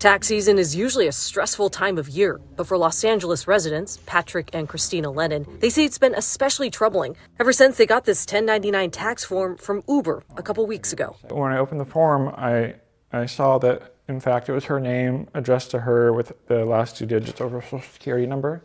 Tax season is usually a stressful time of year, but for Los Angeles residents, Patrick and Cristina Lennon, they say it's been especially troubling ever since they got this 1099 tax form from Uber a couple weeks ago. When I opened the form, I saw that, in fact, it was her name addressed to her with the last 2 digits of her social security number.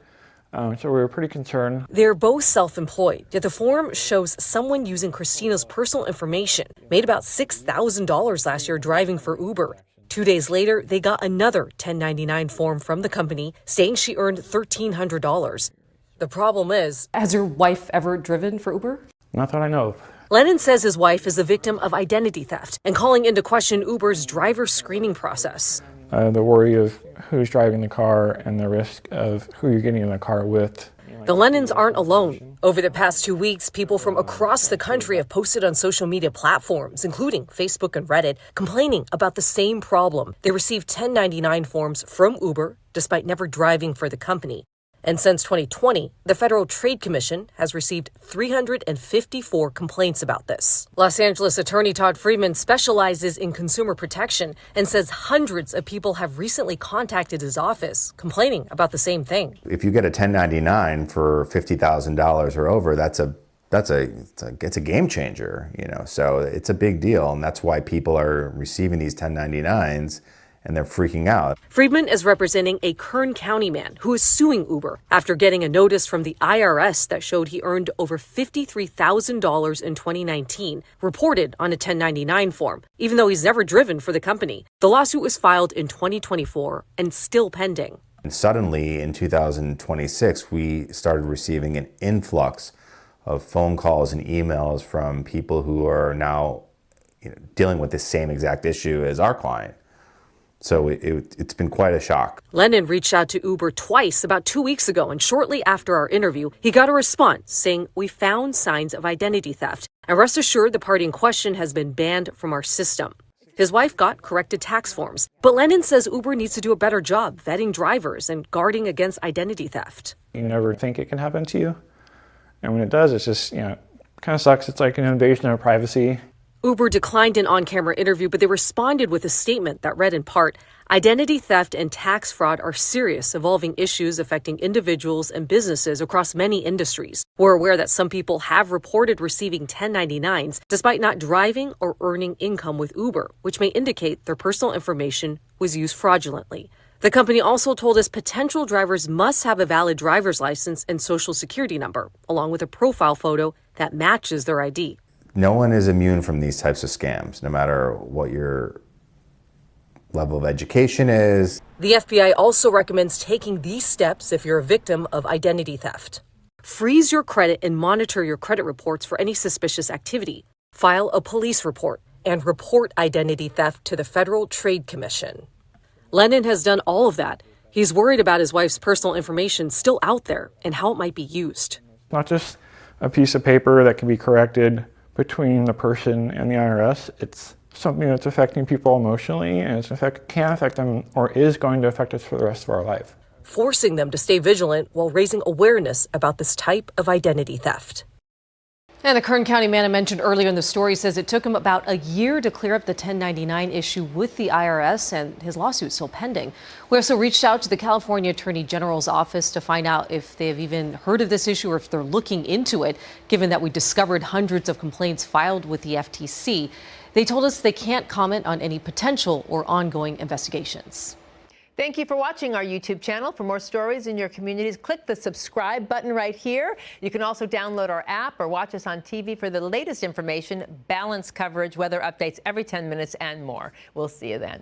So we were pretty concerned. They're both self-employed, yet the form shows someone using Christina's personal information made about $6,000 last year driving for Uber. 2 days later, they got another 1099 form from the company saying she earned $1,300. The problem is, has your wife ever driven for Uber? Not that I know of. Lennon says his wife is a victim of identity theft and calling into question Uber's driver screening process. The worry of who's driving the car and the risk of who you're getting in the car with. The Lennons aren't alone. Over the past 2 weeks, people from across the country have posted on social media platforms, including Facebook and Reddit, complaining about the same problem. They received 1099 forms from Uber, despite never driving for the company. And since 2020, the Federal Trade Commission has received 354 complaints about this. Los Angeles attorney Todd Friedman specializes in consumer protection and says hundreds of people have recently contacted his office complaining about the same thing. If you get a 1099 for $50,000 or over, it's a game changer, so it's a big deal, and that's why people are receiving these 1099s. And they're freaking out. Friedman is representing a Kern County man who is suing Uber after getting a notice from the IRS that showed he earned over $53,000 in 2019, reported on a 1099 form, even though he's never driven for the company. The lawsuit was filed in 2024 and still pending. And suddenly, in 2026, we started receiving an influx of phone calls and emails from people who are now dealing with the same exact issue as our client. So it's been quite a shock. Lennon reached out to Uber twice about 2 weeks ago, and shortly after our interview, he got a response saying, "We found signs of identity theft, and rest assured the party in question has been banned from our system." His wife got corrected tax forms, but Lennon says Uber needs to do a better job vetting drivers and guarding against identity theft. You never think it can happen to you. And when it does, it's just, kind of sucks. It's like an invasion of privacy. Uber declined an on-camera interview, but they responded with a statement that read in part, "Identity theft and tax fraud are serious, evolving issues affecting individuals and businesses across many industries. We're aware that some people have reported receiving 1099s despite not driving or earning income with Uber, which may indicate their personal information was used fraudulently." The company also told us potential drivers must have a valid driver's license and social security number, along with a profile photo that matches their ID. No one is immune from these types of scams, no matter what your level of education is. The FBI also recommends taking these steps if you're a victim of identity theft. Freeze your credit and monitor your credit reports for any suspicious activity. File a police report and report identity theft to the Federal Trade Commission. Lennon has done all of that. He's worried about his wife's personal information still out there and how it might be used. Not just a piece of paper that can be corrected between the person and the IRS. It's something that's affecting people emotionally, and can affect them or is going to affect us for the rest of our life. Forcing them to stay vigilant while raising awareness about this type of identity theft. And the Kern County man I mentioned earlier in the story says it took him about a year to clear up the 1099 issue with the IRS, and his lawsuit's still pending. We also reached out to the California Attorney General's office to find out if they have even heard of this issue or if they're looking into it, given that we discovered hundreds of complaints filed with the FTC. They told us they can't comment on any potential or ongoing investigations. Thank you for watching our YouTube channel. For more stories in your communities, click the subscribe button right here. You can also download our app or watch us on TV for the latest information, balanced coverage, weather updates every 10 minutes, and more. We'll see you then.